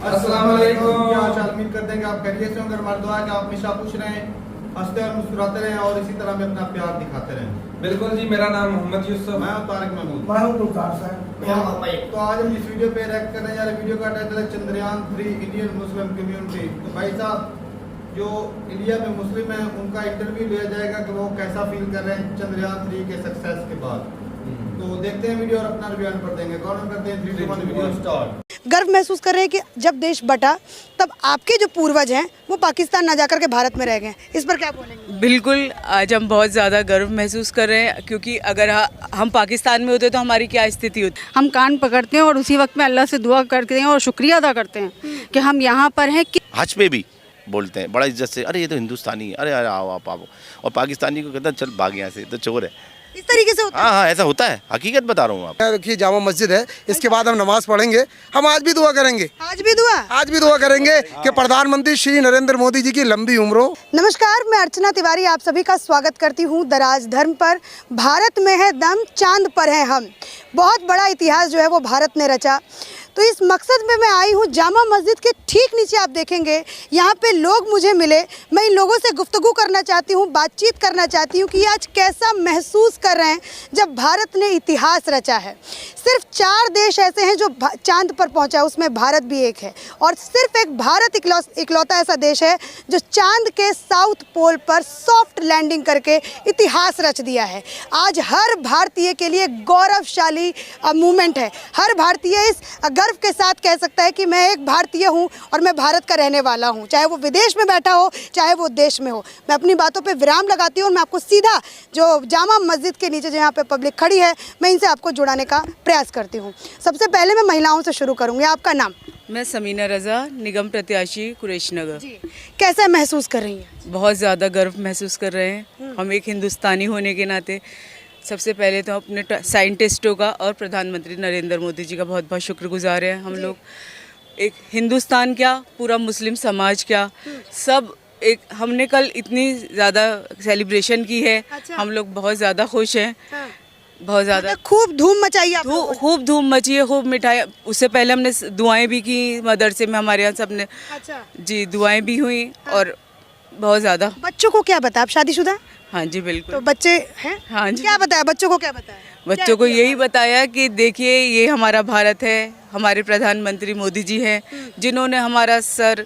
अस्सलाम वालेकुम। क्या हाल चाल? उम्मीद करते हैं कि आप खैरियत से होंगे। हमारी दुआ है कि आप हमेशा खुश रहें, हंसते और मुस्कुराते रहें और इसी तरह में अपना प्यार दिखाते रहें। बिल्कुल जी, मेरा नाम मोहम्मद यूसुफ। मैं हूं तारिक महमूद। मैं हूं गुलजार साहब। तो आज हम इस वीडियो पे रिएक्ट करने जा रहे हैं। वीडियो का टाइटल है चंद्रयान 3 इंडियन मुस्लिम कम्युनिटी। तो भाई साहब जो इंडिया में मुस्लिम हैं उनका इंटरव्यू लिया जाएगा कि वो कैसा फील कर रहे हैं चंद्रयान 3 के सक्सेस के बाद। तो देखते हैं वीडियो और अपना रिव्यू पढ़ देंगे। कौन करते हैं 3 2 1 वीडियो स्टार्ट। गर्व महसूस कर रहे हैं कि जब देश बटा तब आपके जो पूर्वज हैं वो पाकिस्तान ना जाकर के भारत में रह गए। इस पर क्या बोलेंगे? बिल्कुल, आज हम बहुत ज़्यादा गर्व महसूस कर रहे हैं क्योंकि अगर हम पाकिस्तान में होते तो हमारी क्या स्थिति होती। हम कान पकड़ते हैं और उसी वक्त में अल्लाह से दुआ करते हैं और शुक्रिया अदा करते हैं कि हम यहाँ पर हैं। कि हज पे भी बोलते हैं बड़ा इज्जत से, अरे ये तो हिंदुस्तानी है, अरे आओ आप आओ। और पाकिस्तानी को कहता है चल भाग यहाँ से, तो चोर है। इस तरीके से होता है। हाँ, ऐसा होता है, हकीकत बता रहा हूँ आप। देखिए जामा मस्जिद है, इसके बाद हम नमाज पढ़ेंगे। हम आज भी दुआ करेंगे, आज भी दुआ करेंगे कि प्रधानमंत्री श्री नरेंद्र मोदी जी की लंबी उम्र हो। नमस्कार, मैं अर्चना तिवारी आप सभी का स्वागत करती हूँ दराज धर्म पर। भारत में है दम, चांद पर है हम। बहुत बड़ा इतिहास जो है वो भारत ने रचा। तो इस मकसद में मैं आई हूँ जामा मस्जिद के ठीक नीचे। आप देखेंगे यहाँ पे लोग मुझे मिले। मैं इन लोगों से गुफ्तगू करना चाहती हूँ, बातचीत करना चाहती हूँ कि आज कैसा महसूस कर रहे हैं जब भारत ने इतिहास रचा है। सिर्फ 4 देश ऐसे हैं जो चांद पर पहुँचा है, उसमें भारत भी एक है। और सिर्फ एक भारत इकलौता ऐसा देश है जो चांद के साउथ पोल पर सॉफ्ट लैंडिंग करके इतिहास रच दिया है। आज हर भारतीय के लिए गौरवशाली मूवमेंट है। हर भारतीय इस गर्व के साथ कह सकता है कि मैं एक भारतीय हूं और मैं भारत का रहने वाला हूं, चाहे वो विदेश में बैठा हो चाहे वो देश में हो। मैं अपनी बातों पे विराम लगाती हूं और मैं आपको सीधा जो जामा मस्जिद के नीचे जहां पे पब्लिक खड़ी है मैं इनसे आपको जुड़ाने का प्रयास करती हूं। सबसे पहले मैं महिलाओं से शुरू करूँगी। आपका नाम? मैं समीना रज़ा, निगम प्रत्याशी कुरैश नगर। जी, कैसा महसूस कर रही हैं? बहुत ज़्यादा गर्व महसूस कर रहे हैं। हम एक हिंदुस्तानी होने के नाते सबसे पहले तो अपने साइंटिस्टों का और प्रधानमंत्री नरेंद्र मोदी जी का बहुत बहुत शुक्रगुजार हैं। हम लोग एक हिंदुस्तान क्या, पूरा मुस्लिम समाज क्या, सब एक हमने कल इतनी ज़्यादा सेलिब्रेशन की है। अच्छा। हम लोग बहुत ज़्यादा खुश हैं। हाँ। बहुत ज़्यादा मतलब खूब धूम मचाई आप लोगों ने। खूब धूम मची है, खूब मिठाई। उससे पहले हमने दुआएं भी की मदरसे में, हमारे यहाँ सबने अच्छा जी दुआएं भी हुई। और बहुत ज़्यादा बच्चों को क्या बताया? आप शादीशुदा? हाँ जी बिल्कुल। तो बच्चे हैं? हाँ जी। क्या बताया बच्चों को? क्या बताया? बच्चों को यही बताया कि देखिए ये हमारा भारत है, हमारे प्रधानमंत्री मोदी जी हैं जिन्होंने हमारा सर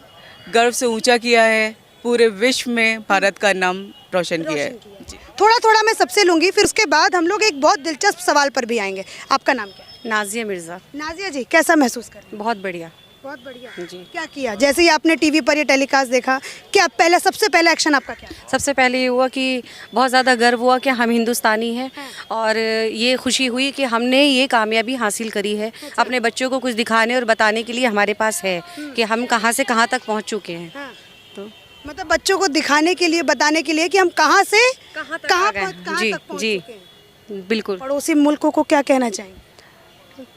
गर्व से ऊंचा किया है, पूरे विश्व में भारत का नाम रोशन किया है। जी। थोड़ा थोड़ा मैं सबसे लूंगी, फिर उसके बाद हम लोग एक बहुत दिलचस्प सवाल पर भी आएंगे। आपका नाम क्या है? नाजिया मिर्ज़ा। नाजिया जी, कैसा महसूस कर रही हैं? बहुत बढ़िया। बहुत बढ़िया जी। क्या किया? जैसे ही आपने टीवी पर ये टेलीकास्ट देखा, क्या सबसे पहला एक्शन आपका क्या? सबसे पहले ये हुआ कि बहुत ज़्यादा गर्व हुआ कि हम हिंदुस्तानी हैं। और ये खुशी हुई कि हमने ये कामयाबी हासिल करी है। अपने बच्चों को कुछ दिखाने और बताने के लिए हमारे पास है कि हम कहाँ से कहाँ तक पहुँच चुके हैं। हाँ। तो मतलब बच्चों को दिखाने के लिए, बताने के लिए कि हम कहाँ से कहाँ कहाँ आ गए। जी तक पहुँच जी चुके हैं। बिल्कुल। पड़ोसी मुल्कों को क्या कहना चाहेंगे?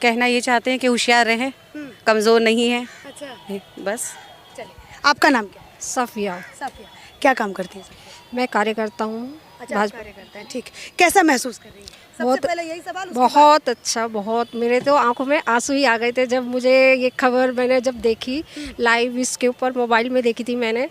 कहना ये चाहते हैं कि होशियार रहें, कमज़ोर नहीं हैं। अच्छा, बस। चलिए, आपका नाम क्या है? सफ़िया। साफिया। क्या काम करती हैं? मैं कार्यकर्ता हूँ। अच्छा, आप कार्य करते हैं। ठीक, कैसा महसूस कर रही हैं? सबसे बहुत- पहले यही सवाल। उसके बहुत अच्छा, बहुत। मेरे तो आंखों में आंसू ही आ गए थे जब मुझे ये खबर मैंने जब देखी लाइव, इसके ऊपर मोबाइल में देखी थी मैंने।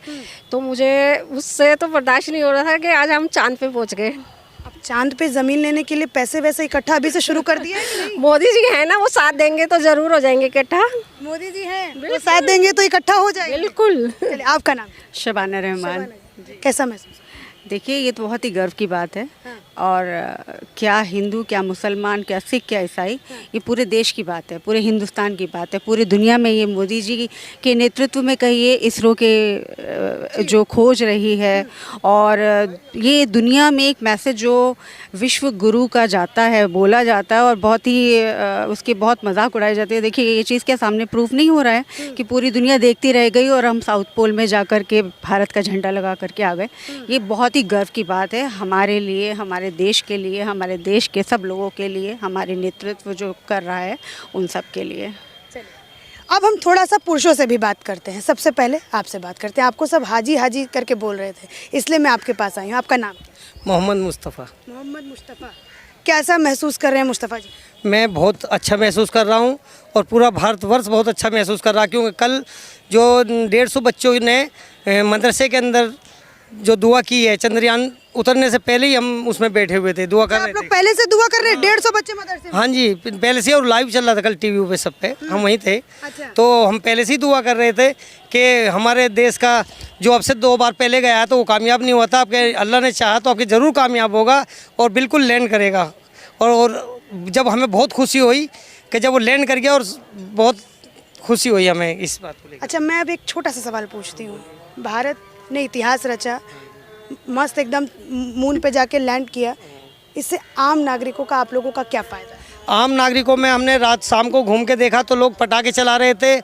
तो मुझे उससे तो बर्दाश्त नहीं हो रहा था कि आज हम चांद पे पहुँच गए। अब चांद पे जमीन लेने के लिए पैसे वैसे इकट्ठा अभी से शुरू कर दिया है कि नहीं? मोदी जी है ना, वो साथ देंगे तो ज़रूर हो जाएंगे इकट्ठा। मोदी जी हैं, वो साथ देंगे तो इकट्ठा हो जाएगा। बिल्कुल। चलिए, आपका नाम? शबाना रहमान। कैसा महसूस? देखिए ये तो बहुत ही गर्व की बात है। और क्या हिंदू, क्या मुसलमान, क्या सिख, क्या ईसाई, ये पूरे देश की बात है, पूरे हिंदुस्तान की बात है। पूरे दुनिया में ये मोदी जी के नेतृत्व में कहिए, इसरो के जो खोज रही है, और ये दुनिया में एक मैसेज जो विश्व गुरु का जाता है, बोला जाता है, और बहुत ही उसकी बहुत मजाक उड़ाई जाती है। देखिए ये चीज़ क्या सामने प्रूफ नहीं हो रहा है कि पूरी दुनिया देखती रह गई और हम साउथ पोल में जा कर के भारत का झंडा लगा करके आ गए। ये बहुत ही गर्व की बात है हमारे लिए, हमारे देश के लिए, हमारे देश के सब लोगों के लिए, हमारे नेतृत्व जो कर रहा है उन सब के लिए। अब हम थोड़ा सा पुरुषों से भी बात करते हैं। सबसे पहले आपसे बात करते हैं। आपको सब हाजी हाजी करके बोल रहे थे, इसलिए मैं आपके पास आई हूँ। आपका नाम? मोहम्मद मुस्तफ़ा। मोहम्मद मुस्तफ़ा। कैसा महसूस कर रहे हैं मुस्तफ़ा जी? मैं बहुत अच्छा महसूस कर रहा हूँ और पूरा भारतवर्ष बहुत अच्छा महसूस कर रहा है, क्योंकि कल जो 150 बच्चों ने मदरसे के अंदर जो दुआ की है, चंद्रयान उतरने से पहले ही हम उसमें बैठे हुए थे, दुआ कर आप रहे लोग थे। पहले से दुआ कर रहे हैं? 150 बच्चे मदरसे में? हाँ जी, पहले से, और लाइव चल रहा था कल टीवी पे सब पे, हम वहीं थे। अच्छा। तो हम पहले से ही दुआ कर रहे थे कि हमारे देश का जो अब से 2 बार पहले गया तो वो कामयाब नहीं हुआ था, आपके अल्लाह ने चाहा तो आपके ज़रूर कामयाब होगा और बिल्कुल लैंड करेगा। और जब हमें बहुत खुशी हुई कि जब वो लैंड कर गया, और बहुत खुशी हुई हमें इस बात को लेकर। अच्छा, मैं अब एक छोटा सा सवाल पूछती हूँ। भारत ने इतिहास रचा, मस्त एकदम मून पे जाके लैंड किया, इससे आम नागरिकों का, आप लोगों का क्या फ़ायदा है? आम नागरिकों में हमने रात शाम को घूम के देखा तो लोग पटाखे चला रहे थे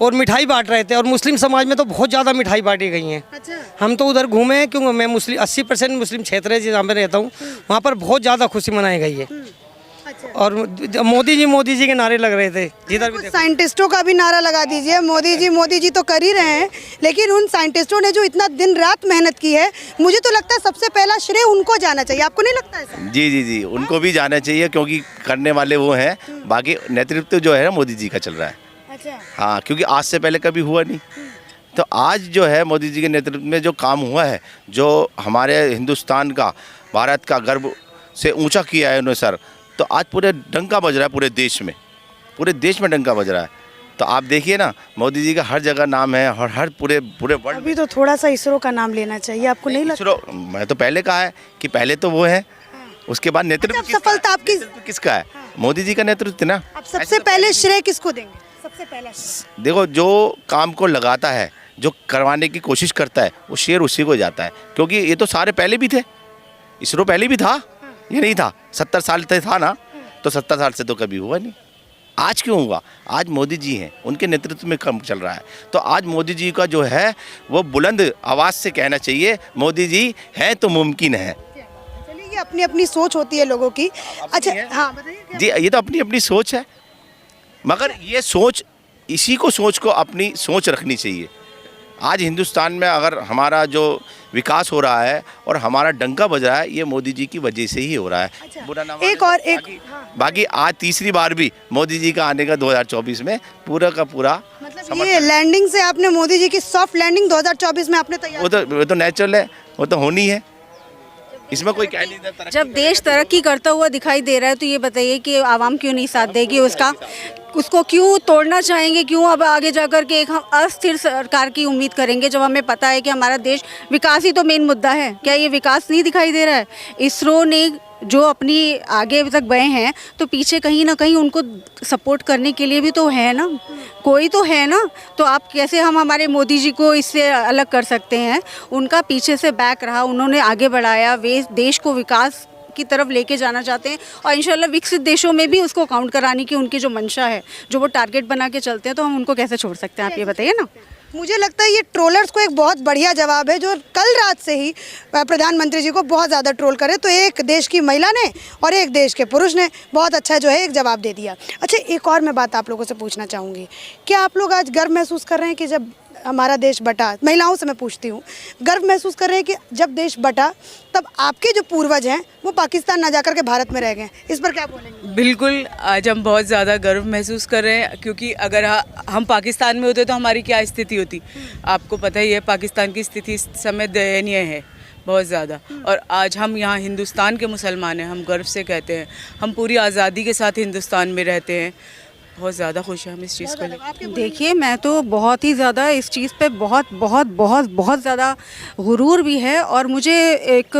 और मिठाई बांट रहे थे, और मुस्लिम समाज में तो बहुत ज़्यादा मिठाई बांटी गई हैं। अच्छा। हम तो उधर घूमे हैं, क्योंकि मैं मुस्लिम 80% मुस्लिम क्षेत्र है जहाँ मैं रहता हूँ, वहाँ पर बहुत ज़्यादा खुशी मनाई गई है। अच्छा। और मोदी जी के नारे लग रहे थे जिधर भी कुछ देखो। साइंटिस्टों का भी नारा लगा दीजिए, मोदी जी तो कर ही रहे हैं, लेकिन उन साइंटिस्टों ने जो इतना दिन रात मेहनत की है, मुझे तो लगता है सबसे पहला श्रेय उनको जाना चाहिए। आपको नहीं लगता ऐसा? जी जी जी, उनको भी जाना चाहिए, क्योंकि करने वाले वो हैं। बाकी नेतृत्व जो है ना मोदी जी का चल रहा है। अच्छा। हाँ, क्योंकि आज से पहले कभी हुआ नहीं। तो आज जो है मोदी जी के नेतृत्व में जो काम हुआ है, जो हमारे हिंदुस्तान का, भारत का गर्व से ऊंचा किया है उन्होंने सर, तो आज पूरे डंका बज रहा है, पूरे देश में डंका बज रहा है। तो आप देखिए ना, मोदी जी का हर जगह नाम है, और हर पूरे वर्ल्ड। अभी तो थोड़ा सा इसरो का नाम लेना चाहिए, आपको नहीं लगता? इसरो, मैं तो पहले कहा है कि पहले तो वो है, उसके बाद नेतृत्व अच्छा, सफलता आपकी? नेतृत्व किसका है? मोदी जी का नेतृत्व ना। आप सबसे पहले श्रेय किसको देंगे? सबसे पहला श्रेय? देखो, जो काम को लगाता है, जो करवाने की कोशिश करता है, वो शेयर उसी को जाता है। क्योंकि ये तो सारे पहले भी थे, इसरो पहले भी था, ये नहीं था। 70 साल से था ना, तो 70 साल से तो कभी हुआ नहीं। आज क्यों हुआ? आज मोदी जी हैं, उनके नेतृत्व में काम चल रहा है। तो आज मोदी जी का जो है वो बुलंद आवाज़ से कहना चाहिए, मोदी जी है तो मुमकिन है। चलिए, ये अपनी अपनी सोच होती है लोगों की। अच्छा, हाँ बताइए क्या? जी, ये तो अपनी अपनी सोच है, मगर ये सोच, इसी को सोच को अपनी सोच रखनी चाहिए। आज हिंदुस्तान में अगर हमारा जो विकास हो रहा है और हमारा डंका बज रहा है, ये मोदी जी की वजह से ही हो रहा है। अच्छा, बुरा ना एक माने। और एक बाकी आज तीसरी बार भी मोदी जी का आने का 2024 में पूरा का पूरा मतलब ये लैंडिंग से आपने, मोदी जी की सॉफ्ट लैंडिंग 2024 में आपने तैयार वो तो नेचुरल है, वो तो होनी है, इसमें कोई कह नहीं सकता। जब देश तरक्की करता हुआ दिखाई दे रहा है तो ये बताइए कि आवाम क्यों नहीं साथ देगी उसको क्यों तोड़ना चाहेंगे, क्यों अब आगे जाकर के एक हम अस्थिर सरकार की उम्मीद करेंगे, जब हमें पता है कि हमारा देश, विकास ही तो मेन मुद्दा है। क्या ये विकास नहीं दिखाई दे रहा है? इसरो ने जो अपनी आगे तक गए हैं, तो पीछे कहीं ना कहीं उनको सपोर्ट करने के लिए भी तो है ना, कोई तो है ना। तो आप कैसे, हम हमारे मोदी जी को इससे अलग कर सकते हैं? उनका पीछे से बैक रहा, उन्होंने आगे बढ़ाया, वे देश को विकास की तरफ लेके जाना चाहते हैं, और इंशाल्लाह विकसित देशों में भी उसको काउंट कराने की उनकी जो मंशा है, जो वो टारगेट बना के चलते हैं, तो हम उनको कैसे छोड़ सकते हैं? आप ये बताइए ना। मुझे लगता है ये ट्रोलर्स को एक बहुत बढ़िया जवाब है, जो कल रात से ही प्रधानमंत्री जी को बहुत ज़्यादा ट्रोल करे, तो एक देश की महिला ने और एक देश के पुरुष ने बहुत अच्छा जो है एक जवाब दे दिया। अच्छा, एक और मैं बात आप लोगों से पूछना चाहूँगी, क्या आप लोग आज गर्व महसूस कर रहे हैं कि जब हमारा देश बटा, महिलाओं से मैं पूछती हूँ, गर्व महसूस कर रहे हैं कि जब देश बटा तब आपके जो पूर्वज हैं वो पाकिस्तान ना जाकर के भारत में रह गए? इस पर क्या बोलेंगे? बिल्कुल, आज हम बहुत ज़्यादा गर्व महसूस कर रहे हैं, क्योंकि अगर हम पाकिस्तान में होते तो हमारी क्या स्थिति होती। आपको पता ही है, पाकिस्तान की स्थिति इस समय दयनीय है बहुत ज़्यादा, और आज हम यहाँ हिंदुस्तान के मुसलमान हैं, हम गर्व से कहते हैं, हम पूरी आज़ादी के साथ हिंदुस्तान में रहते हैं। बहुत ज़्यादा खुश हैं हम इस चीज़ को लेकर। देखिए, मैं तो बहुत ही ज़्यादा इस चीज़ पे बहुत ज़्यादा गुरूर भी है, और मुझे एक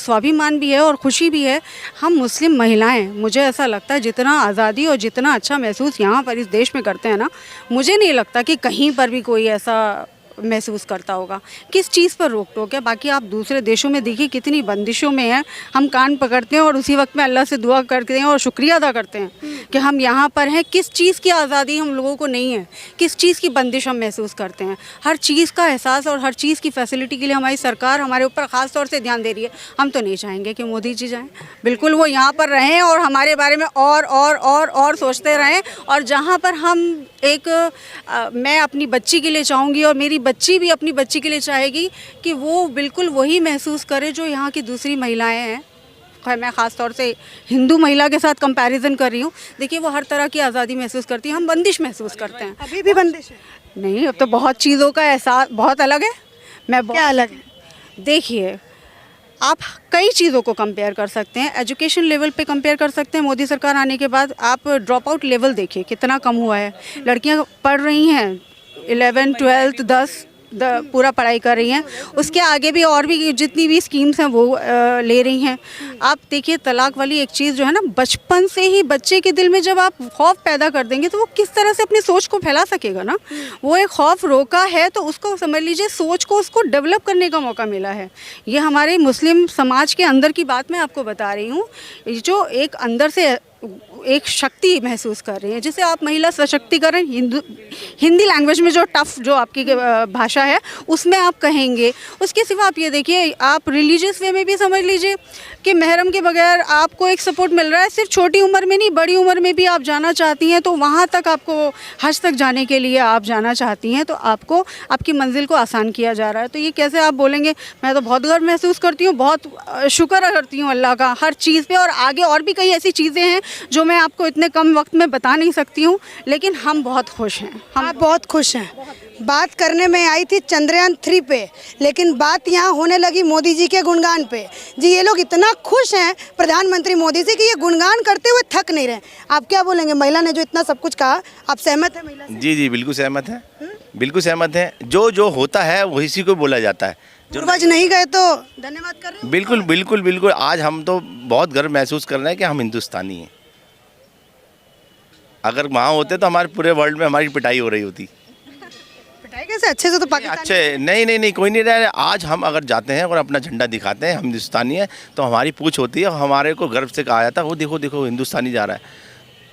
स्वाभिमान भी है और खुशी भी है। हम मुस्लिम महिलाएं, मुझे ऐसा लगता है जितना आज़ादी और जितना अच्छा महसूस यहाँ पर इस देश में करते हैं ना, मुझे नहीं लगता कि कहीं पर भी कोई ऐसा महसूस करता होगा। किस चीज़ पर रोक टोक है? बाकी आप दूसरे देशों में देखिए कितनी बंदिशों में हैं, हम कान पकड़ते हैं और उसी वक्त में अल्लाह से दुआ करते हैं और शुक्रिया अदा करते हैं कि हम यहाँ पर हैं। किस चीज़ की आज़ादी हम लोगों को नहीं है, किस चीज़ की बंदिश हम महसूस करते हैं? हर चीज़ का एहसास और हर चीज़ की फैसिलिटी के लिए हमारी सरकार हमारे ऊपर ख़ास तौर से ध्यान दे रही है। हम तो नहीं चाहेंगे कि मोदी जी जाएँ, बिल्कुल वो यहाँ पर रहें और हमारे बारे में और सोचते रहें। और जहाँ पर हम मैं अपनी बच्ची के लिए चाहूँगी और मेरी बच्ची भी अपनी बच्ची के लिए चाहेगी कि वो बिल्कुल वही महसूस करे जो यहाँ की दूसरी महिलाएं हैं, हक़ है। मैं ख़ास तौर से हिंदू महिला के साथ कंपैरिजन कर रही हूँ। देखिए वो हर तरह की आज़ादी महसूस करती है, हम बंदिश महसूस करते हैं। अभी भी बंदिश है? नहीं, अब तो बहुत चीज़ों का एहसास बहुत अलग है। क्या अलग है? देखिए, आप कई चीज़ों को कंपेयर कर सकते हैं। एजुकेशन लेवल पे कंपेयर कर सकते हैं। मोदी सरकार आने के बाद आप ड्रॉप आउट लेवल देखिए कितना कम हुआ है। लड़कियां पढ़ रही हैं 11, 12, 10 पूरा पढ़ाई कर रही हैं। उसके आगे भी और भी जितनी भी स्कीम्स हैं वो ले रही हैं। आप देखिए तलाक वाली एक चीज़ जो है ना, बचपन से ही बच्चे के दिल में जब आप खौफ पैदा कर देंगे तो वो किस तरह से अपनी सोच को फैला सकेगा ना। वो एक खौफ रोका है तो उसको समझ लीजिए सोच को उसको डेवलप करने का मौका मिला है। ये हमारे मुस्लिम समाज के अंदर की बात मैं आपको बता रही हूँ, जो एक अंदर से एक शक्ति महसूस कर रही है, जिसे आप महिला सशक्तिकरण हिंदी लैंग्वेज में जो टफ जो आपकी भाषा है उसमें आप कहेंगे। उसके सिवा आप ये देखिए, आप रिलीजियस वे में भी समझ लीजिए कि महरम के बगैर आपको एक सपोर्ट मिल रहा है। सिर्फ छोटी उम्र में नहीं, बड़ी उम्र में भी आप जाना चाहती हैं तो वहाँ तक आपको हज तक जाने के लिए आप जाना चाहती हैं तो आपको आपकी मंजिल को आसान किया जा रहा है। तो ये कैसे आप बोलेंगे? मैं तो बहुत गर्व महसूस करती हूँ, बहुत शुक्र करती हूँ अल्लाह का हर चीज़ पे। और आगे और भी कई ऐसी चीज़ें हैं जो मैं आपको इतने कम वक्त में बता नहीं सकती हूँ, लेकिन हम बहुत खुश हैं। हम बहुत खुश हैं। बात करने में आई थी चंद्रयान 3 पे, लेकिन बात यहाँ होने लगी मोदी जी के गुणगान पे। जी, ये लोग इतना खुश हैं प्रधानमंत्री मोदी से कि ये गुणगान करते हुए थक नहीं रहे। आप क्या बोलेंगे? महिला ने जो इतना सब कुछ कहा, आप सहमत हैं महिला से? जी बिल्कुल सहमत हैं, बिल्कुल सहमत हैं। जो होता है वही सी को बोला जाता है। पूर्वज नहीं गए तो धन्यवाद कर रहे हैं। बिल्कुल बिल्कुल बिल्कुल। आज हम तो बहुत गर्व महसूस कर रहे हैं कि हम हिंदुस्तानी हैं। अगर वहाँ होते तो हमारे पूरे वर्ल्ड में हमारी पिटाई हो रही होती। पिटाई कैसे? अच्छे से तो पाकिस्तान अच्छे नहीं कोई नहीं रह रहे। आज हम अगर जाते हैं और अपना झंडा दिखाते हैं हम हिंदुस्तानी हैं तो हमारी पूछ होती है। हमारे को गर्व से कहा जाता है वो देखो देखो हिंदुस्तानी जा रहा है।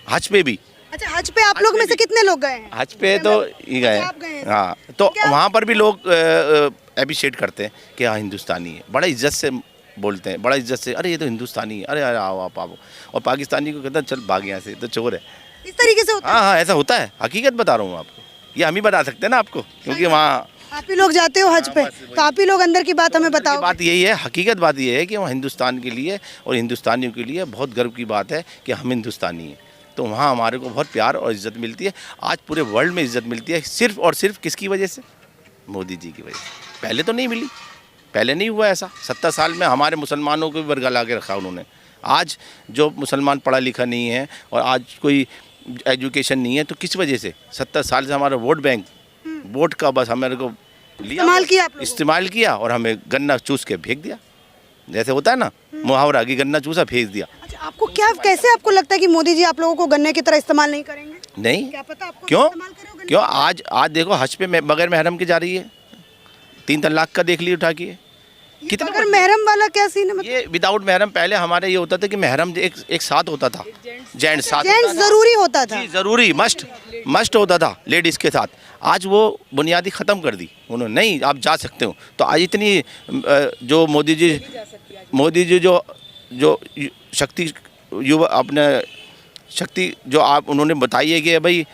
हज पे भी। अच्छा, हज पे आप लोग में से कितने लोग गए हैं? हज पे तो ये गए, हाँ। तो वहाँ पर भी लोग अप्रिशिएट करते हैं कि हाँ हिंदुस्तानी है। बड़ा इज्जत से बोलते हैं, बड़ा इज्जत से, अरे ये तो हिंदुस्तानी है, अरे आओ आप आओ। और पाकिस्तानी को कहते हैं चल भाग यहाँ से, तो चोर है। इस तरीके से होता है? हाँ ऐसा होता है, हकीकत बता रहा हूँ आपको। ये हम ही बता सकते हैं ना आपको, क्योंकि वहाँ आप ही लोग जाते हो हज पे, तो आप ही लोग अंदर की बात हमें बताओ। बात यही है, हकीकत बात ये है कि वहाँ हिंदुस्तान के लिए और हिंदुस्तानियों के लिए बहुत गर्व की बात है कि हम हिंदुस्तानी हैं। तो वहाँ हमारे को बहुत प्यार और इज़्ज़त मिलती है। आज पूरे वर्ल्ड में इज़्ज़त मिलती है सिर्फ़ और सिर्फ किसकी वजह से? मोदी जी की वजह से। पहले तो नहीं मिली, पहले नहीं हुआ ऐसा। 70 साल में हमारे मुसलमानों को भी बरगला के रखा उन्होंने। आज जो मुसलमान पढ़ा लिखा नहीं है और आज कोई एजुकेशन नहीं है तो किस वजह से? 70 साल से हमारा वोट बैंक, वोट का बस हमारे को लिया, इस्तेमाल किया और हमें गन्ना चूस के फेंक दिया। जैसे होता है ना मुहावरा कि गन्ना चूसा फेंक दिया। अच्छा, आपको क्या, कैसे आपको लगता है कि मोदी जी आप लोगों को गन्ने की तरह इस्तेमाल नहीं करेंगे? नहीं, क्या पता आपको क्यों आज देखो हज पे बगैर महरम के जा रही है। 3 तलाक का देख ली उठा के। कितना बगैर महरम वाला क्या सीन है? ये विदाउट महरम पहले हमारे ये होता था कि महरम एक साथ होता था, जेंट्स साथ, जेंट्स जरूरी होता था, जरूरी मस्ट होता था लेडीज़ के साथ। आज वो बुनियादी ख़त्म कर दी उन्होंने। नहीं, आप जा सकते हो। तो आज इतनी जो मोदी जी जो शक्ति युवा अपने शक्ति जो आप उन्होंने बताई है कि भाई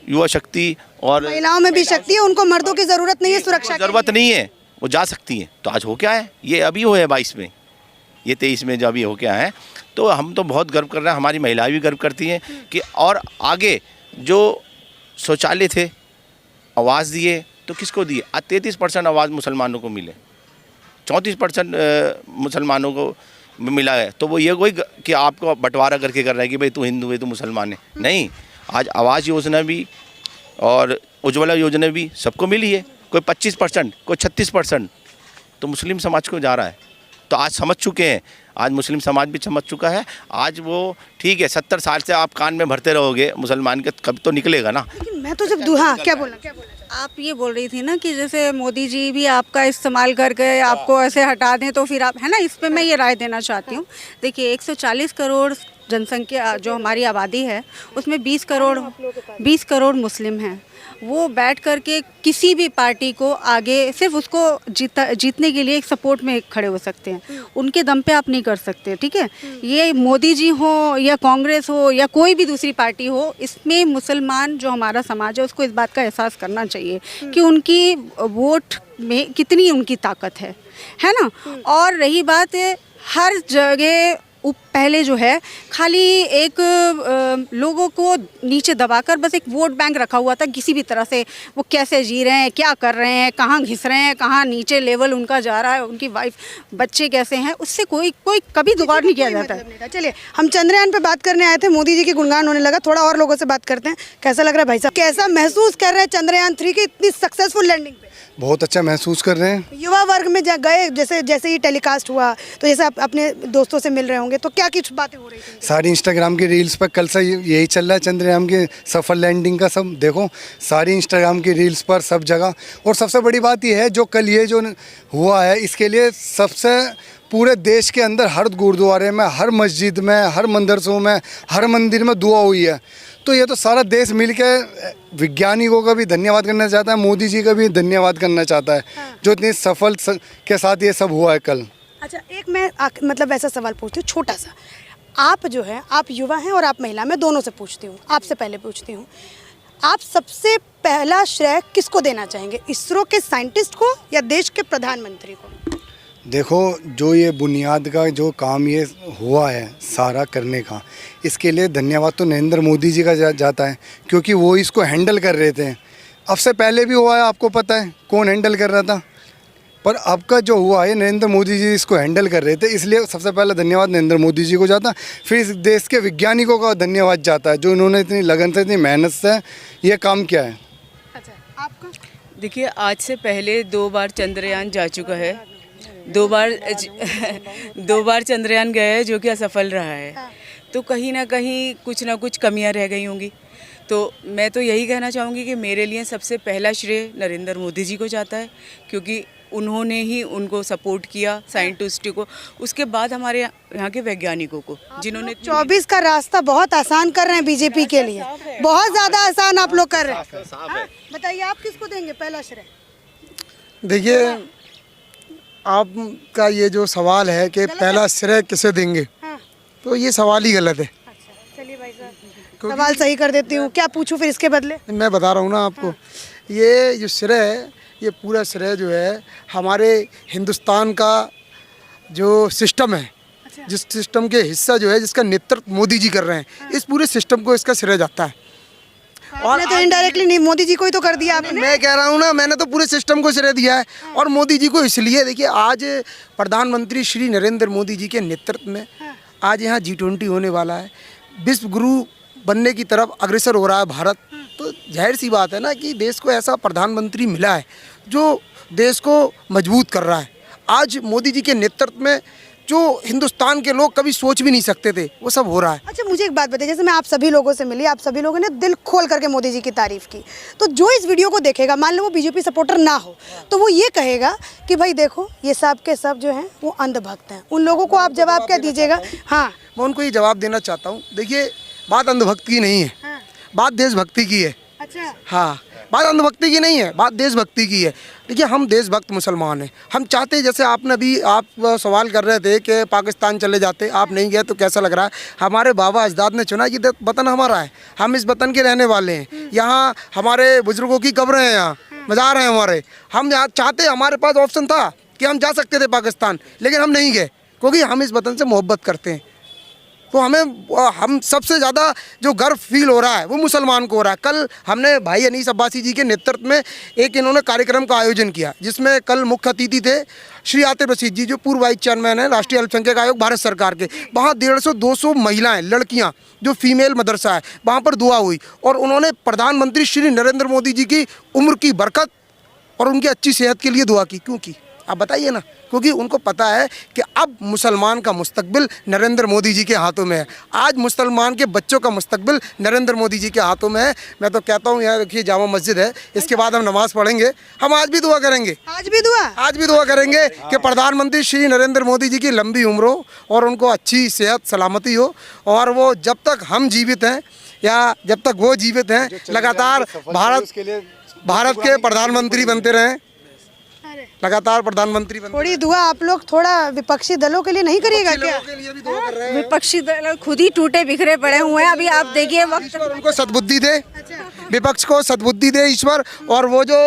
युवा शक्ति और महिलाओं में भी शक्ति है, उनको मर्दों की ज़रूरत नहीं है, सुरक्षा की ज़रूरत नहीं है, वो जा सकती हैं। तो आज हो क्या है, ये अभी हो है 22 में, ये 23 में जो अभी हो क्या है। तो हम तो बहुत गर्व कर रहे हैं, हमारी महिलाएं भी गर्व करती हैं कि और आगे जो शौचालय थे आवाज़ दिए तो किसको दिए? 33% आवाज़ मुसलमानों को मिले, 34% मुसलमानों को मिला है। तो वो ये कोई कि आपको बंटवारा करके कर रहा है कि भाई तू हिंदू है तू मुसलमान है, नहीं। आज आवास योजना भी और उज्ज्वला योजना भी सबको मिली है। कोई 25%, कोई 36%, तो मुस्लिम समाज को जा रहा है। तो आज समझ चुके हैं, आज मुस्लिम समाज भी समझ चुका है। आज वो ठीक है, 70 साल से आप कान में भरते रहोगे मुसलमान के, कभी तो निकलेगा ना। लेकिन मैं तो जब दूल्हा क्या बोला आप ये बोल रही थी ना कि जैसे मोदी जी भी आपका इस्तेमाल करके आपको ऐसे हटा दें तो फिर आप, है ना, इस पे मैं ये राय देना चाहती हूँ। देखिए 140 करोड़ जनसंख्या जो हमारी आबादी है उसमें 20 करोड़ मुस्लिम हैं। वो बैठ करके किसी भी पार्टी को आगे सिर्फ उसको जीतने के लिए एक सपोर्ट में खड़े हो सकते हैं, उनके दम पे आप नहीं कर सकते, ठीक है। ये मोदी जी हो या कांग्रेस हो या कोई भी दूसरी पार्टी हो, इसमें मुसलमान जो हमारा समाज है उसको इस बात का एहसास करना चाहिए कि उनकी वोट में कितनी उनकी ताकत है ना। और रही बात हर जगह पहले जो है खाली एक लोगों को नीचे दबाकर बस एक वोट बैंक रखा हुआ था, किसी भी तरह से वो कैसे जी रहे हैं, क्या कर रहे हैं, कहाँ घिस रहे हैं, कहाँ नीचे लेवल उनका जा रहा है, उनकी वाइफ बच्चे कैसे हैं, उससे कोई कभी दुगाड़ नहीं किया जाता है। चलिए हम चंद्रयान पे बात करने आए थे, मोदी जी की गुणगान होने लगा, थोड़ा और लोगों से बात करते हैं। कैसा लग रहा है भाई साहब, कैसा महसूस कर रहे हैं चंद्रयान 3 की इतनी सक्सेसफुल लैंडिंग पे? बहुत अच्छा महसूस कर रहे हैं। युवा वर्ग में गए, जैसे ही टेलीकास्ट हुआ तो जैसे आप अपने दोस्तों से मिल रहे होंगे, तो क्या कुछ बातें हो रही थी? सारी इंस्टाग्राम की रील्स पर कल से यही चल रहा है, चंद्रयान के सफल लैंडिंग का सब देखो, सारी इंस्टाग्राम की रील्स पर सब जगह। और सबसे बड़ी बात यह है जो कल ये जो हुआ है, इसके लिए सबसे पूरे देश के अंदर हर गुरुद्वारे में, हर मस्जिद में, हर मदरसों में, हर मंदिर में दुआ हुई है। तो ये तो सारा देश मिलकर वैज्ञानिकों का भी धन्यवाद करना चाहता है, मोदी जी का भी धन्यवाद करना चाहता है, जो इतनी सफल के साथ ये सब हुआ है कल। अच्छा, एक मैं मतलब ऐसा सवाल पूछती हूँ छोटा सा। आप जो है, आप युवा हैं और आप महिला, मैं दोनों से पूछती हूँ, आपसे पहले पूछती हूँ, आप सबसे पहला श्रेय किसको देना चाहेंगे, इसरो के साइंटिस्ट को या देश के प्रधानमंत्री को? देखो, जो ये बुनियाद का जो काम ये हुआ है सारा करने का, इसके लिए धन्यवाद तो नरेंद्र मोदी जी का जाता है, क्योंकि वो इसको हैंडल कर रहे थे। अब से पहले भी हुआ है, आपको पता है कौन हैंडल कर रहा था, पर अब का जो हुआ है नरेंद्र मोदी जी इसको हैंडल कर रहे थे, इसलिए सबसे पहले धन्यवाद नरेंद्र मोदी जी को जाता। फिर इस देश के वैज्ञानिकों का धन्यवाद जाता है, जो इन्होंने इतनी लगन से, इतनी मेहनत से ये काम किया है। अच्छा, आपका? देखिए, आज से पहले 2 बार चंद्रयान जा चुका है, 2 बार चंद्रयान गया है, जो कि असफल रहा है। तो कहीं ना कुछ कमियां रह गई होंगी। तो मैं तो यही कहना चाहूँगी कि मेरे लिए सबसे पहला श्रेय नरेंद्र मोदी जी को जाता है, क्योंकि उन्होंने ही उनको सपोर्ट किया, साइंटिस्टों को, उसके बाद हमारे यहाँ के वैज्ञानिकों को, जिन्होंने 24 का रास्ता बहुत आसान कर रहे हैं बीजेपी के लिए, बहुत ज़्यादा आसान आप लोग कर रहे हैं। बताइए आप किसको देंगे पहला श्रेय? देखिए, आपका ये जो सवाल है कि पहला श्रेय किसे देंगे, तो ये सवाल ही गलत है। चलिए भाई साहब, सवाल सही कर देती हूँ, क्या पूछूं फिर इसके बदले? मैं बता रहा हूँ ना आपको, ये जो श्रेय है, ये पूरा श्रेय जो है हमारे हिंदुस्तान का जो सिस्टम है, जिस सिस्टम के हिस्सा जो है, जिसका नेतृत्व मोदी जी कर रहे हैं, इस पूरे सिस्टम को इसका श्रेय जाता है। और तो इनडायरेक्टली नहीं, मोदी जी को ही तो कर दिया आपने। मैं कह रहा हूँ ना, मैंने तो पूरे सिस्टम को श्रेय दिया है, और मोदी जी को इसलिए, देखिए आज प्रधानमंत्री श्री नरेंद्र मोदी जी के नेतृत्व में आज यहाँ G20 होने वाला है, विश्व गुरु बनने की तरफ अग्रसर हो रहा है भारत। तो जाहिर सी बात है ना कि देश को ऐसा प्रधानमंत्री मिला है जो देश को मजबूत कर रहा है। आज मोदी जी के नेतृत्व में जो हिंदुस्तान के लोग कभी सोच भी नहीं सकते थे, वो सब हो रहा है। अच्छा, मुझे एक बात बताइए, जैसे मैं आप सभी लोगों से मिली, आप सभी लोगों ने दिल खोल करके मोदी जी की तारीफ की, तो जो इस वीडियो को देखेगा, मान लो वो बीजेपी सपोर्टर ना हो, तो वो ये कहेगा कि भाई देखो, ये सब के सब जो हैं वो अंधभक्त हैं। उन लोगों को आप जवाब क्या दीजिएगा? हाँ, मैं उनको ये जवाब देना चाहता हूँ, देखिए बात अंधभक्ति की नहीं है, बात देशभक्ति की है। अच्छा, हाँ, बात अंधभक्ति की नहीं है, बात देशभक्ति की है। देखिए, हम देशभक्त मुसलमान हैं, हम चाहते, जैसे आपने अभी आप सवाल कर रहे थे कि पाकिस्तान चले जाते, आप नहीं गए तो कैसा लग रहा है। हमारे बाबा अजदाद ने चुना कि वतन हमारा है, हम इस वतन के रहने वाले हैं, यहाँ हमारे बुजुर्गों की कब्रें हैं, यहाँ मज़ार हैं हमारे। हम यहाँ चाहते, हमारे पास ऑप्शन था कि हम जा सकते थे पाकिस्तान, लेकिन हम नहीं गए, क्योंकि हम इस वतन से मोहब्बत करते हैं। तो हम सबसे ज़्यादा जो गर्व फील हो रहा है वो मुसलमान को हो रहा है। कल हमने भाई अनीस अब्बासी जी के नेतृत्व में एक इन्होंने कार्यक्रम का आयोजन किया, जिसमें कल मुख्य अतिथि थे श्री आतिफ रशीद जी, जो पूर्व वाइस चेयरमैन हैं राष्ट्रीय अल्पसंख्यक आयोग भारत सरकार के। वहाँ 150-200 महिलाएं, लड़कियाँ, जो फीमेल मदरसा है, वहाँ पर दुआ हुई, और उन्होंने प्रधानमंत्री श्री नरेंद्र मोदी जी की उम्र की बरकत और उनकी अच्छी सेहत के लिए दुआ की। क्यों की, आप बताइए ना? क्योंकि उनको पता है कि अब मुसलमान का मुस्तकबिल नरेंद्र मोदी जी के हाथों में है। आज मुसलमान के बच्चों का मुस्तकबिल नरेंद्र मोदी जी के हाथों में है। मैं तो कहता हूँ, यहाँ देखिए जामा मस्जिद है, इसके बाद हम नमाज़ पढ़ेंगे, हम आज भी दुआ करेंगे, आज भी दुआ करेंगे कि प्रधानमंत्री श्री नरेंद्र मोदी जी की लंबी उम्र हो और उनको अच्छी सेहत सलामती हो, और वो जब तक हम जीवित हैं या जब तक वो जीवित हैं, लगातार भारत के प्रधानमंत्री बनते रहें, लगातार प्रधानमंत्री बनते। थोड़ी दुआ आप लोग थोड़ा विपक्षी दलों के लिए नहीं करिएगा क्या? विपक्षी दल खुद ही टूटे बिखरे पड़े हुए हैं। अभी आप देखिए, वक्त उनको सद्बुद्धि दे, विपक्ष को सद्बुद्धि दे ईश्वर, और वो जो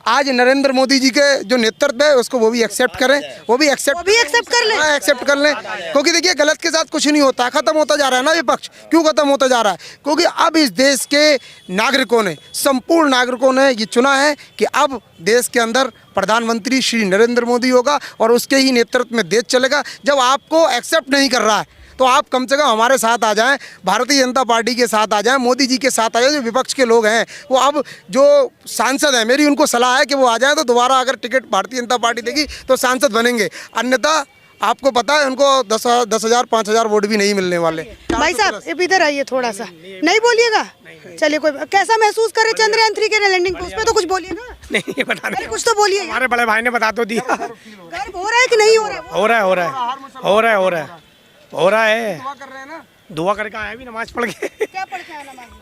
आज नरेंद्र मोदी जी के जो नेतृत्व है उसको वो भी एक्सेप्ट करें, वो भी एक्सेप्ट कर लें। एक्सेप्ट कर लें, क्योंकि देखिए गलत के साथ कुछ नहीं होता है, खत्म होता जा रहा है ना विपक्ष। क्यों खत्म होता जा रहा है? क्योंकि अब इस देश के नागरिकों ने, संपूर्ण नागरिकों ने ये चुना है कि अब देश के अंदर प्रधानमंत्री श्री नरेंद्र मोदी होगा और उसके ही नेतृत्व में देश चलेगा। जब आपको एक्सेप्ट नहीं कर रहा है तो आप कम से कम हमारे साथ आ जाएं, भारतीय जनता पार्टी के साथ आ जाएं, मोदी जी के साथ आ जाएं। जो विपक्ष के लोग हैं वो अब जो सांसद हैं, मेरी उनको सलाह है कि वो आ जाएं, तो दोबारा अगर टिकट भारतीय जनता पार्टी देगी तो सांसद बनेंगे, अन्यथा आपको पता है उनको 10,000 5,000 वोट भी नहीं मिलने वाले। भाई साहब ये इधर आइए थोड़ा सा, नहीं बोलिएगा, चलिए कोई। कैसा महसूस कर रहे चंद्रयान 3 के लैंडिंग पे? उस पे तो कुछ बोलिएगा। नहीं बता अरे कुछ तो बोलिए। हमारे बड़े भाई ने बता तो दिया। गर्व हो रहा है कि नहीं हो रहा है? हो रहा है, हो रहा है, हो रहा है, हो रहा है, हो रहा है। दुआ करके आया भी, नमाज पढ़ के। क्या पढ़ के आया नमाज में?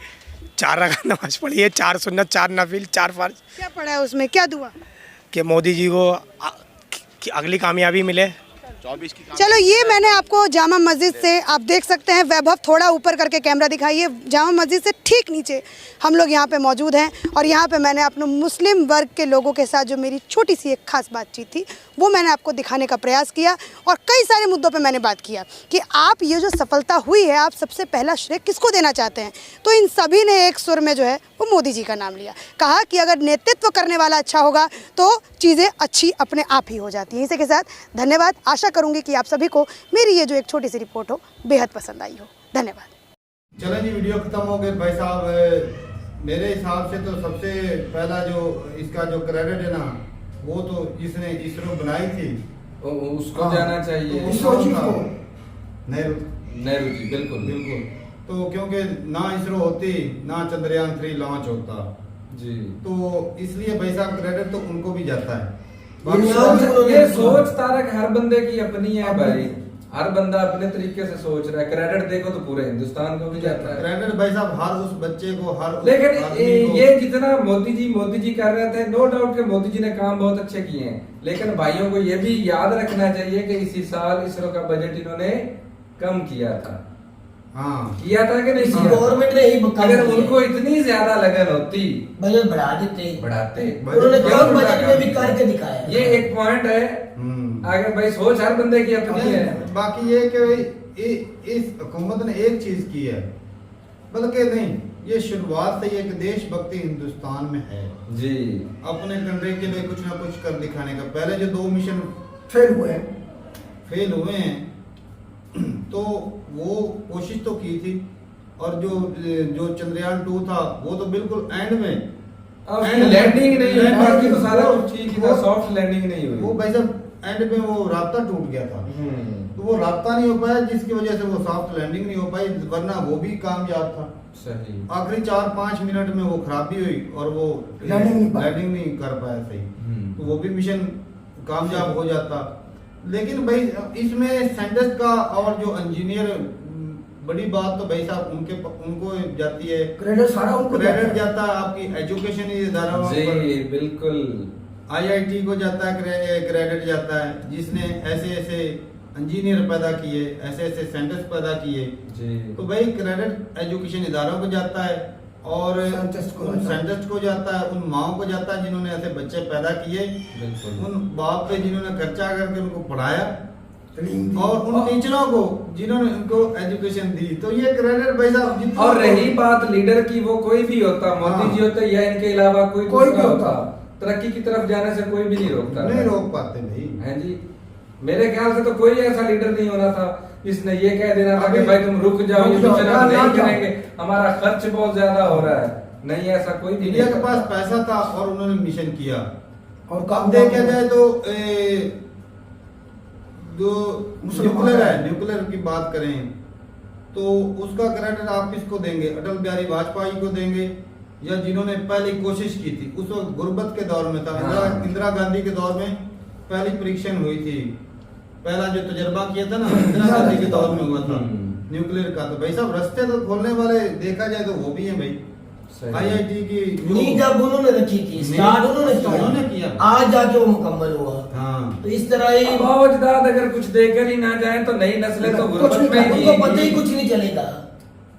4 रकात नमाज पढ़ी है, 4 सुन्नत, 4 नफिल, 4 फर्ज। क्या पढ़ा है उसमें, क्या दुआ? कि मोदी जी को अगली कामयाबी मिले। चलो ये मैंने आपको जामा मस्जिद से, आप देख सकते हैं वैभव, थोड़ा ऊपर करके कैमरा दिखाइए, जामा मस्जिद से ठीक नीचे हम लोग यहाँ पे मौजूद हैं और यहाँ पे मैंने अपने मुस्लिम वर्ग के लोगों के साथ जो मेरी छोटी सी एक खास बातचीत थी वो मैंने आपको दिखाने का प्रयास किया और कई सारे मुद्दों पे मैंने बात किया कि आप ये जो सफलता हुई है, आप सबसे पहला श्रेय किसको देना चाहते हैं। तो इन सभी ने एक सुर में जो है वो मोदी जी का नाम लिया, कहा कि अगर नेतृत्व करने वाला अच्छा होगा तो चीज़ें अच्छी अपने आप ही हो जाती हैं। इसी के साथ धन्यवाद, आशा करूंगी कि आप सभी को मेरी ये जो एक छोटी सी रिपोर्ट हो बेहद पसंद आई हो। धन्यवाद। चलें जी, वीडियो खत्म हो गई। भाई साहब मेरे हिसाब से तो सबसे पहला जो इसका जो क्रेडिट है ना, वो तो जिसने इसरो बनाई थी उसको जाना चाहिए, नेहरू जी। बिल्कुल बिल्कुल। तो क्योंकि ना इसरो होती ना चंद्रयान 3 लॉन्च होता जी, तो इसलिए भाई साहब क्रेडिट तो उनको भी जाता है। ये सोच तारक हर बंदे की अपनी है भाई, हर बंदा अपने तरीके से सोच रहा है। क्रेडिट देखो तो पूरे हिंदुस्तान को भी जाता है क्रेडिट भाई साहब हर उस बच्चे को, हर लेकिन ये जितना मोदी जी कर रहे थे, नो डाउट के मोदी जी ने काम बहुत अच्छे किए हैं, लेकिन भाइयों को ये भी याद रखना चाहिए कि इसी साल इसरो का बजट इन्होंने कम किया था। हाँ, किया था कि नहीं किया? गवर्नमेंट ने ही अगर उनको इतनी ज्यादा लगन होती बजट बढ़ा देते, बढ़ाते। उन्होंने कम बजट में भी करके दिखाया। ये एक पॉइंट है। आगे भाई सोच हर बंदे की अपनी है। बाकी ये कि इस हुकूमत ने एक चीज की है, बल्कि नहीं, ये शुरुआत से एक देशभक्ति हिंदुस्तान में है जी, अपने कंट्री के लिए कुछ ना कुछ कर दिखाने का। पहले जो 2 मिशन फेल हुए हैं तो वो कोशिश तो की थी, और जो चंद्रयान 2 था वो तो बिल्कुल एंड में लैंडिंग नहीं हुई, बाकी तो सारा कुछ ठीक ही था, सॉफ्ट लैंडिंग नहीं हुई। वो भाई साहब एंड में वो रास्ता टूट गया था, तो वो रास्ता नहीं हो पाया जिसकी वजह से वो सॉफ्ट लैंडिंग नहीं हो पाई, वरना वो भी कामयाब था। सही। आखिरी 4-5 मिनट में वो खराबी हुई और वो लैंडिंग नहीं कर पाया सही, तो वो भी मिशन कामयाब हो जाता। लेकिन भाई इसमें साइंटिस्ट का और जो इंजीनियर, बड़ी बात तो भाई साहब उनको जाती है क्रेडिट, सारा उनको क्रेडिट जाता है आपकी एजुकेशन इदारों जी, पर। बिल्कुल। IIT को जाता है क्रेडिट जाता है, जिसने ऐसे इंजीनियर पैदा किए, ऐसे साइंटिस्ट पैदा किए जी। तो भाई क्रेडिट एजुकेशन इदारों को जाता है और साइंटिस्ट को जाता है, उन माओ को जाता है जिन्होंने ऐसे बच्चे पैदा किए, उन बाप पे जिन्होंने खर्चा करके उनको पढ़ाया, और उन टीचरों को जिन्होंने उनको एजुकेशन दी। तो ये क्रेडिट भाई साहब। और रही बात लीडर की, वो कोई भी होता, मोदी जी होते या इनके अलावा कोई भी होता, तरक्की की तरफ जाने से कोई भी नहीं रोकता, नहीं रोक पाते भाई। हैं जी, मेरे ख्याल से तो कोई ऐसा लीडर नहीं होना था जिसने ये कह देना था कि भाई तुम रुक जाओ, ये मिशन हम नहीं करेंगे, हमारा खर्च बहुत ज्यादा हो रहा है। नहीं, ऐसा कोई भी इंडिया के पास पैसा था और उन्होंने मिशन किया। और काम देखा जाए तो जो न्यूक्लियर की बात करें तो उसका क्रेडिट आप किसको देंगे? अटल बिहारी वाजपेयी को देंगे, या जिन्होंने पहली कोशिश की थी, उस वक्त गुर्बत के दौर में था, इंदिरा गांधी के दौर में पहली परीक्षण हुई थी, पहला जो तजर्बा किया था ना इंदिरा गांधी के दौर में हुआ था न्यूक्लियर का। तो भाई साहब रास्ते तो खोलने वाले देखा जाए तो वो भी है भाई। IIT की नींव जब उन्होंने रखी थी, स्टार्ट उन्होंने किया, आज जाके वो मुकम्मल हुआ। हाँ, तो इस तरह ही बावजदाद अगर कुछ देकर ही ना जाए तो नई नस्लें तो गुर्बत में ही उनको पता ही कुछ नहीं चलेगा।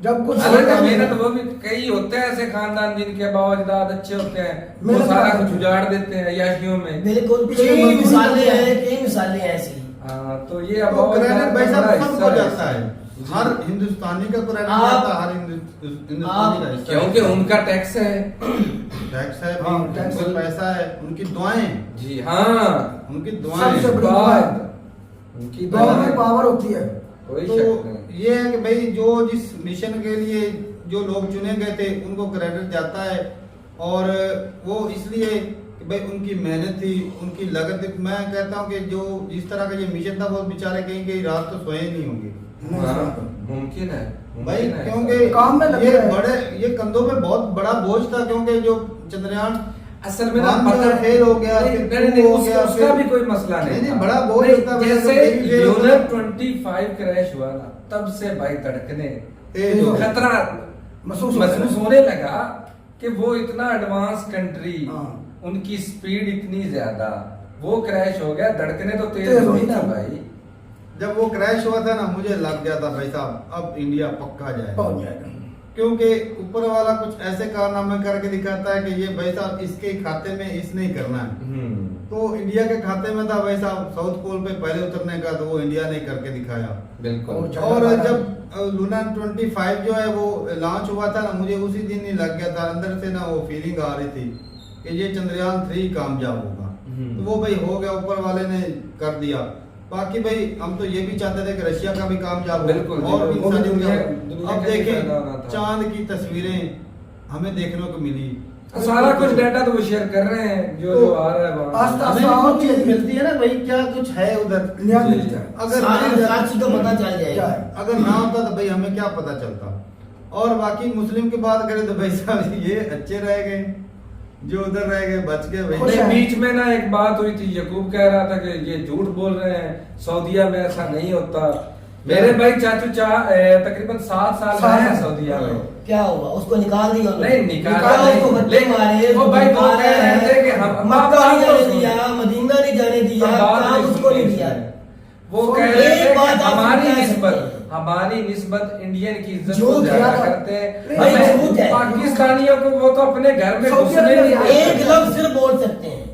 जब कुछ मेहनत वो भी कई होते हैं ऐसे खानदान जिनके बावजदाद अच्छे होते हैं, वो मेहनत सारा करते कुछ उजाड़ देते हैं याशियों में। बिल्कुल कई मिसालें हैं ऐसी। हाँ, तो ये तो क्रेडिट भाई साहब सबको जाता है, जी। हर हिंदुस्तानी का क्रेडिट जाता है, हर हिंदुस्तानी का हिस्सा क्योंकि उनका टैक्स है, टैक्स है, हाँ, उनका टैक्स है। पैसा है, उनकी दुआएं, जी हाँ, उनकी दुआएं। सबसे बड़ी बात उनकी दुआ में दुआ पावर होती है। कोई तो शक नहीं। ये है कि भाई जो जिस मिशन के लिए जो लोग चुने गए थे उनको क्रेडिट जाता है, और वो इसलिए कि भाई उनकी मेहनत थी, उनकी लगन थी। मैं कहता हूँ कि जो जिस तरह का ये मिशन था वो बेचारे कहीं कहीं रात तो सोए नहीं होंगे हाँ, मुमकिन है भाई, मुमकिन है। क्योंकि काम में लगे ये रहे। बड़े ये कंधों पे बहुत बड़ा बोझ था, क्योंकि जो चंद्रयान असल में ना मान पता फेल हो गया, नहीं, फिर नहीं, नहीं, हो उसका गया, उसका फिर- भी कोई मसला नहीं नहीं, था। बड़ा बोझ नहीं, होता है, जैसे मतलब फेल हो यूनिट गया। 25 क्रैश हुआ ना, तब से भाई धड़कने तेज हो गई। खतरा महसूस होने लगा कि वो इतना एडवांस कंट्री, हाँ। उनकी स्पीड इतनी ज्यादा, वो क्रैश हो गया, धड़कने तो तेज तेज हुई हुई ना ना। भाई। जब वो क्रैश हुआ था ना, मुझे लग गया था भाई साहब अब इंडिया पक्का जाएगा, पहुंच जाएगा। क्योंकि ऊपर वाला कुछ ऐसे कारनामे करके दिखाता है कि ये भाई साहब इसके खाते में इसने ही करना है। तो इंडिया के खाते में था भाई साहब साउथ पोल पे पहले उतरने का, तो वो इंडिया ने करके दिखाया। बिल्कुल। और जब लूना 25 जो है वो लॉन्च हुआ था ना, मुझे उसी दिन ही लग गया था, अंदर से ना वो फीलिंग आ रही थी कि ये चंद्रयान 3 कामयाब होगा। तो वो भाई हो गया, ऊपर वाले ने कर दिया। बाकी भाई हम तो ये भी चाहते थे कि रशिया का भी कामयाब हो, बिल्कुल, और भी वो भी इंसानियत दुनिया- का हो। दुनिया अब का भी देखें फायदा होना था। चांद की तस्वीरें हमें देखने को मिली, सारा कुछ डाटा तो वो शेयर कर रहे हैं, जो तो जो आ रहा है वहाँ। आस्ता हमें आस्ता वो और चीज चीज मिलती है ना भाई, क्या कुछ है उधर। नया जी। मिलता है। अगर सारी ना- साक्षी का पता चल जाएगा। अगर ना होता तो भाई हमें क्या पता चलता। और बाकी मुस्लिम की बात करें तो भाई साहब ये अच्छे रह गए, जो उधर रह गए बच गए भाई। खुश नहीं, हैं। बीच में ना एक बात हुई थी, यकूब कह रहा था कि ये झूठ बोल रहे हैं, सऊदीया में ऐसा नहीं होता। मेरे भाई चाचू तकरीबन 7 साल रहे हैं सऊदीया में। क्या हुआ, उसको निकाल दिया उन्होंने? नहीं, निकाला निकाला, नहीं। उसको बच्चे लेकिन मारे, वो भाई वो कह रहे थे कि हम मक्का नहीं जाने सुनो। दिया, मदीना नहीं जाने दिया, बात काम नहीं उसको नहीं सुनी दिया। वो सुन, कह रहे एक थे बात कि आप हमारी समझा सकते निस्बत हैं। हमारी निस्बत इंडियन की इज्जत को झूठ ज्यादा है। करते हैं। भाई, हमें झूठ है। पाकिस्तानियों को वो तो अपने घर में सऊदी घुसने नहीं अरब देते। एक लफ्ज सिर्फ बोल सकते हैं,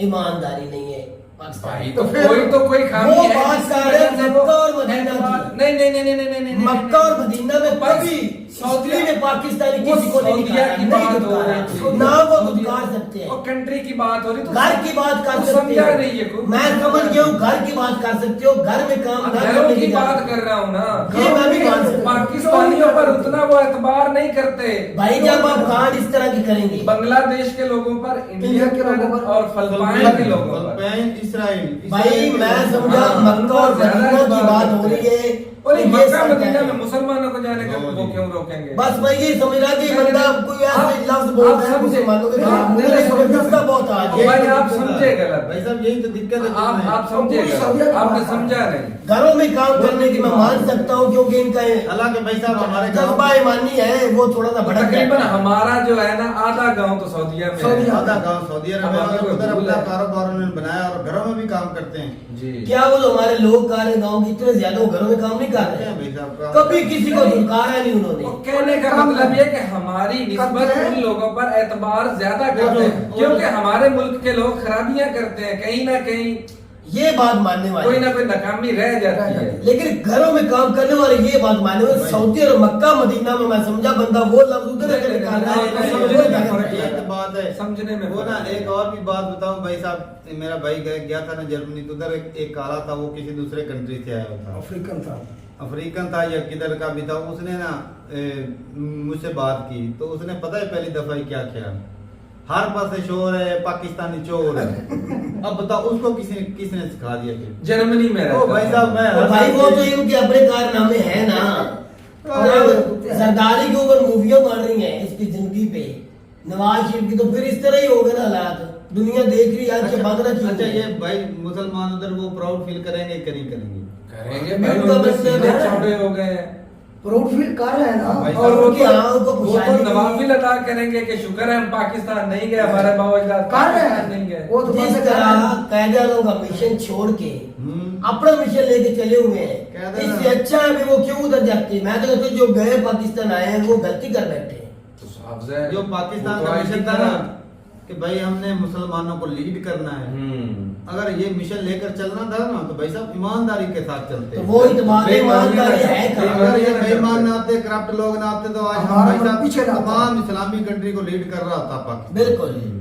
ईमानदारी नहीं है पाकिस्तान भाई में। तो फिर कोई तो कोई खामी वो है बात जिसकी कर रहे हैं वजह से वो मक्का और मदीना की। नहीं नहीं नहीं नहीं नहीं नहीं मक्का और मदीना में कभी सऊदी ने पाकिस्तानी वो किसी को नहीं सऊदीया निकाला, की नहीं बात हो दुत्कारा। रही थी। ना वो सऊदीया- दुत्कार सकते वो हैं, कंट्री की बात हो रही तो घर की बात कर तो सकते समझा हो। नहीं है कोई। मैं समझ गया हूँ, घर की बात कर सकते हो, घर में काम ना घरों करने की की बात बात कर रहा हूँ ना। ये मैं भी मान सकता हूँ। पाकिस्तानियों पर उतना वो एतबार नहीं करते भाई जब आप कांड इस तरह की करेंगे, बांग्लादेश के लोगों पर, इंडिया के लोगों पर और फिलिपाइन के लोगों पर। फिलिपाइन, इसराइल भाई मैं समझा हाँ, मक्का और ज्यादा मदीना की इस बात बात हो रही है। और तो ये ये मक्का सब मदीना है। में मुसलमानों को जाने का हाँ वो जी। क्यों रोकेंगे? बस मैं ये समझ रहा कि बंदा कोई ऐसे आप- लफ्ज बोल आप रहा है, समझे। मुसलमानों के हाँ, खिलाफ। मुझे नहीं, नहीं, गुस्सा बहुत आ भाई, गया। आप समझे गलत। भाई साहब यही तो दिक्कत है। आप समझे पूरी सऊदीया गलत, की आपने बात है। समझा नहीं। घरों में काम करने की मैं मान सकता हूँ, क्योंकि इनका हालांकि भाई साहब हमारे गाँव जज्बा ईमानी है, वो थोड़ा सा भड़क तकरीबन जाता है। हमारा जो है ना आधा गांव तो सऊदीया में है। आधा गांव सऊदी अरब अब में, हमें और कोई उधर भूल अपना है। कारोबार उन्होंने बनाया और घरों में भी काम करते हैं। जी क्या वो जो हमारे लोग कार है गाँव के, इतने ज्यादा वो घरों में काम नहीं कर करते रहे हैं हैं? भाई साहब काम। कभी किसी को धुलकारा नहीं उन्होंने। वो कहने का मतलब ये कि हमारी निस्बत उन लोगों पर एतबार ज्यादा करते हैं, क्योंकि हमारे मुल्क के लोग खराबियां करते हैं, कहीं ना कहीं ये बात मानने वाले कोई ना कोई नाकामी रह जाती है। लेकिन घरों में काम करने वाले ये बात माने हुए। सऊदी और मक्का मदीना में मैं समझा बंदा वो लफ्ज उधर अगर निकाल रहा है, तो नहीं, समझ नहीं, में नहीं, फर्क ये है। तो बात है समझने में वो ना फर्क है। एक और भी बात बताऊं भाई साहब, मेरा भाई गया था ना जर्मनी, तो उधर एक काला था, वो किसी दूसरे कंट्री से आया हुआ था, अफ्रीकन था। अफ्रीकन था या किधर का भी था। उसने ना मुझसे बात की, तो उसने पता है पहली दफा ही क्या किया, हर पास शोर है, पाकिस्तानी चोर है। अब बताओ उसको किसने सिखा दिया फिर? जर्मनी में ओ भाई रहता साहब मैं और भाई वो तो इनके अपने कारनामे हैं ना। और अब सरदारी के ऊपर मूवियां बन रही हैं इसकी जिंदगी पे, नवाज शरीफ की, तो फिर इस तरह ही होगा ना हालात। दुनिया देख रही है आज के बाद ना अच्छा ये भाई मुसलमान उधर वो प्राउड फील करेंगे कि नहीं करेंगे? करेंगे भाई, उनके सीने चौड़े हो गए हैं। प्राउड फील कर रहे हैं ना। भाई और वो उनकी आंखों को तो खुशहाली नवाफिल अदा करेंगे कि शुक्र है हम पाकिस्तान नहीं गए, हमारे बावजूद कर रहे पाकिस्तान हैं। नहीं गए। वो तो जिस तरह कैदियों का मिशन छोड़ के अपना मिशन लेके चले हुए हैं। कहते इससे ना- अच्छा है भी वो क्यों उधर जाते हैं। मैं तो कहता हूं जो गए पाकिस्तान आए हैं वो गलती कर बैठे हैं। तो अफजल जो पाकिस्तान वो तो का आई मिशन थी था ना कि भाई हमने मुसलमानों को लीड करना है, अगर ये मिशन लेकर चलना था ना तो भाई साहब ईमानदारी के साथ चलते। तो वो इतमाद ईमानदारी है कहाँ? अगर ये बेईमान ना आते, करप्ट लोग ना आते तो आज हम हमारा भाई साहब पीछे रहता। तमाम इस्लामी कंट्री को लीड कर रहा था पाकिस्तान। बिल्कुल।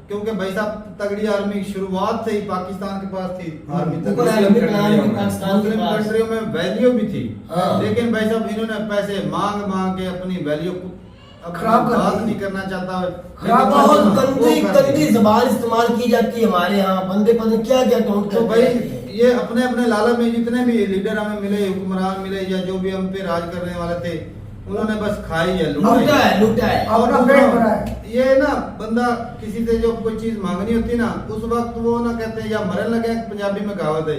क्योंकि भाई साहब तगड़ी आर्मी शुरुआत से ही पाकिस्तान के पास थी। आर्मी ऊपर आर्मी प्लान में पाकिस्तान के मुस्लिम पास। कंट्रियों में वैल्यू भी थी, हाँ। लेकिन भाई साहब इन्होंने पैसे मांग मांग के अपनी वैल्यू खराब कर बात दी। नहीं करना चाहता। खराब बहुत वो गंदी कर दी। गंदी जबान इस्तेमाल की जाती है हमारे यहाँ। बंदे पता क्या क्या काउंट तो करते भाई हैं। ये अपने अपने लालच में जितने भी लीडर हमें मिले, हुक्मरान मिले या जो भी हम पे राज करने वाले थे, उन्होंने बस खाई है, लूटा है लूटा है। और अपना पेट भरा है। ये ना बंदा किसी से जो कोई चीज मांगनी होती ना उस वक्त वो ना कहते हैं या मरन लगे, पंजाबी में कहावत है,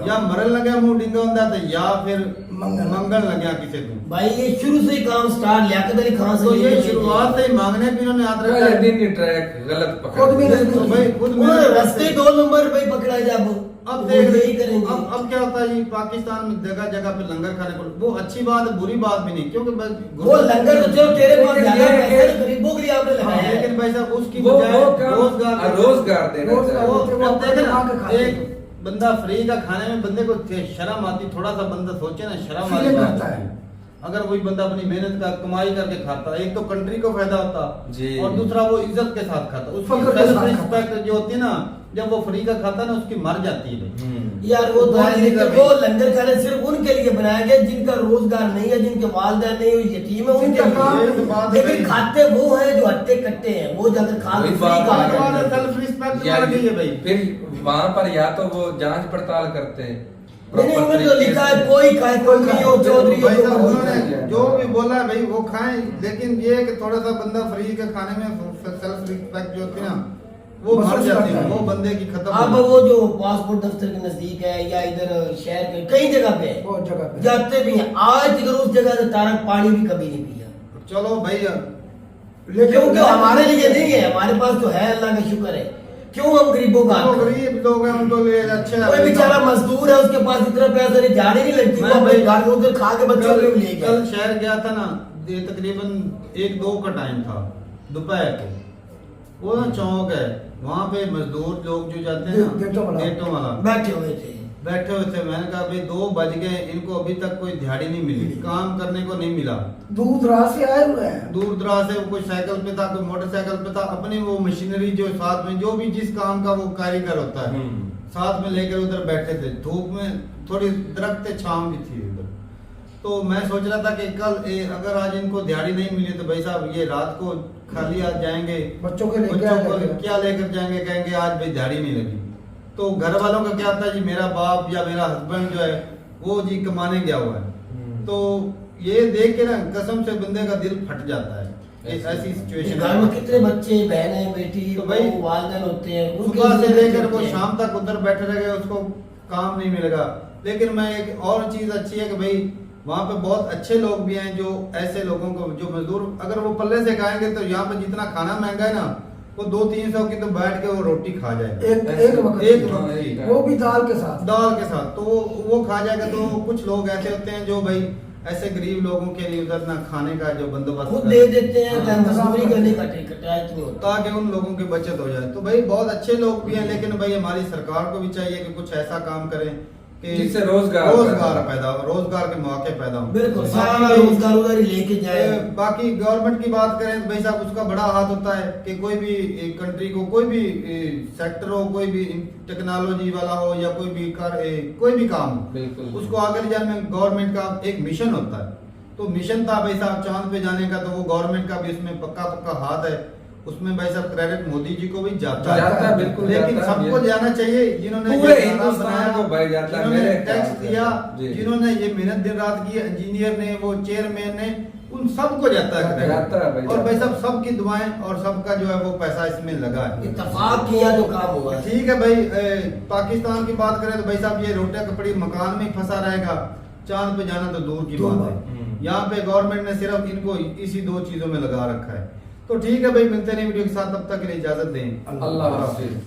या मरन लगे मुंह डिंगा होता था या फिर मंगल लगे किसी को। भाई ये शुरू से ही काम स्टार्ट लियाकत अली खान से तो ये लेके शुरुआत से ही मांगने भी इन्होंने याद रखा पहले है। दिन ही ट्रैक गलत पकड़ खुद भी लिया। नहीं- तो भाई खुद उन्होंने मेरे रास्ते 2 नंबर पे पकड़ा जब अब वो देख यही करेंगे। अब क्या होता है जी, पाकिस्तान में जगह जगह पे लंगर खाने को, वो अच्छी बात है, बुरी बात भी नहीं, क्योंकि वो लंगर तो चलो तेरे पास लेकिन ज्यादा ये पैसा है है, गरीबों के लिए आपने लगाया है। लेकिन भाई साहब उसकी वो बजाय काम रोजगार रोजगार देना रोजगार चाहिए। वो देते, वो अब देखे ना, अपने कमा के खाते एक बंदा फ्री का खाने में बंदे को शर्म आती, थोड़ा सा बंदा सोचे ना शर्म वाली फीलिंग बात करता है। अगर कोई बंदा अपनी मेहनत का कमाई करके खाता, एक तो कंट्री को फायदा होता जी। और दूसरा वो इज्जत के साथ खाता। उसकी फख्र के सेल्फ साथ रिस्पेक्ट जो होती है ना, जब वो फ्री का खाता ना उसकी मर जाती है। यार वो तो बहुत है, ही लेकिन कर वो लंगर खाने सिर्फ उनके लिए बनाया गया जिनका रोजगार नहीं है, जिनके वालिदैन नहीं है, यतीम है, उनके जिनका काम- लिए। ये बात है लेकिन भाई। खाते वो हैं जो हट्टे कट्टे हैं, वो जाकर खा वही के बात फ्री है। खा रहे हैं। सेल्फ रिस्पेक्ट या मर गई है भाई। फिर वहां पर या तो वो जांच पड़ताल करते हैं नहीं proper उन्होंने तो तरीके लिखा से। है कोई खाए कोई नहीं हो, चौधरी हो भाई तो साहब कोई उन्होंने खाए। जो भी बोला है भाई वो खाएं, लेकिन ये है कि थोड़ा सा बंदा फ्री के खाने में सेल्फ रिस्पेक्ट जो होती है ना वो मर महसूस जाती करता है, है। वो बंदे की खत्म अब हो जाती है। वो जो पासपोर्ट दफ्तर के नजदीक है या इधर शहर के कई जगह पे है, बहुत जगह पे। जाते भी हैं। आज अगर उस जगह से तारक पानी भी कभी नहीं पिया, चलो भाई क्योंकि हमारे लिए नहीं है, हमारे पास तो है, अल्लाह का शुक्र है। क्यों हम गरीबों का जो गरीब लोग हैं उनको लिए अच्छा कोई बेचारा मजदूर है, उसके पास इतना पैसा नहीं, झाड़ी नहीं लगती, वो मैं अपने भाई- घर में उधर खा के बच्चों को भी ले कल गया। शहर गया था ना, ये तकरीबन 1-2 का टाइम था दोपहर को, वो ना चौक है वहाँ पे मजदूर लोग जो जाते हैं गेटों वाला। ना गेटों वाला बैठे हुए थे। बैठे हुए थे। मैंने कहा भाई 2 बज गए, इनको अभी तक कोई दिहाड़ी नहीं मिली, काम करने को नहीं मिला। दूर दराज से आए हुए हैं। दूर दराज से वो कोई साइकिल पे था, कोई मोटरसाइकिल पे था, अपनी वो मशीनरी जो साथ में जो भी जिस काम का वो कारीगर होता है साथ में लेकर उधर बैठे थे। धूप में थोड़ी दरख्त छांव भी थी उधर। तो मैं सोच रहा था कि कल अगर आज इनको दिहाड़ी नहीं मिली तो भाई साहब ये रात को खाली आज जाएंगे, बच्चों के लेके बच्चों को आएंगे। क्या लेकर जाएंगे, कहेंगे आज भाई दिहाड़ी नहीं लगी। तो घर वालों का क्या था जी, मेरा बाप या मेरा हस्बैंड जो है वो जी कमाने गया हुआ है। तो ये देख के ना कसम से बंदे का दिल फट जाता है। ऐसी सिचुएशन घर में कितने बच्चे बहने बेटी तो भाई वालिदैन होते हैं, उनके सुबह से लिए लेकर वो होते हैं। शाम तक उधर बैठे रह गए, उसको काम नहीं मिलेगा। लेकिन मैं एक और चीज अच्छी है कि भाई वहाँ पे बहुत अच्छे लोग भी हैं जो ऐसे लोगों को जो मजदूर अगर वो पल्ले से खाएंगे तो यहाँ पे जितना खाना महंगा है ना वो 200-300 की तो बैठ के वो रोटी खा जाएगा एक वक्त एक की। वक्त की। वो भी दाल के साथ। दाल के साथ तो वो खा जाएगा। तो कुछ लोग ऐसे होते हैं जो भाई ऐसे गरीब लोगों के लिए उधर ना खाने का जो बंदोबस्त खुद कर- दे देते हैं, हाँ, मजदूरी करने का टिकट नहीं होता। ताकि उन लोगों की बचत हो जाए। तो भाई बहुत अच्छे लोग भी हैं, लेकिन भाई हमारी सरकार को भी चाहिए कि कुछ ऐसा काम करें कि जिससे रोजगार पैदा हो, रोजगार के मौके पैदा हो। बिल्कुल सारा बाकी- रोजगार उधर ही लेके जाए। बाकी गवर्नमेंट की बात करें तो भाई साहब उसका बड़ा हाथ होता है कि कोई भी कंट्री को कोई भी सेक्टर हो, कोई भी टेक्नोलॉजी वाला हो या कोई भी काम हो, बिल्कुल। उसको आगे ले जाने में गवर्नमेंट का एक मिशन होता है। तो मिशन था भाई साहब चांद पे जाने का, तो वो गवर्नमेंट का भी इसमें पक्का हाथ है। उसमें भाई साहब क्रेडिट मोदी जी को भी जाता है, बिल्कुल लेकिन जाता है। सबको जाना चाहिए जिन्होंने पूरे ये सारा हिंदुस्तान बनाया, को भाई जाता है, जिन्होंने मेरे टैक्स ख्याल से। दिया, जी। जिन्होंने ये मेहनत दिन रात की, इंजीनियर ने, वो चेयरमैन ने, उन सबको जाता है credit। जाता है भाई, और भाई जाता साहब सबकी दुआएं और सबका जो है वो पैसा इसमें लगा है। इत्तेफाक किया तो काम हुआ है। ठीक है भाई पाकिस्तान की बात करें तो भाई साहब ये रोटियां कपड़ी मकान में ही फंसा रहेगा, चांद पे जाना तो दूर की बात है। यहाँ पे गवर्नमेंट ने सिर्फ इनको इसी 2 चीजों में लगा रखा है। तो ठीक है भाई, मिलते नहीं वीडियो के साथ, तब तक के लिए इजाजत दें। अल्लाह हाफिज।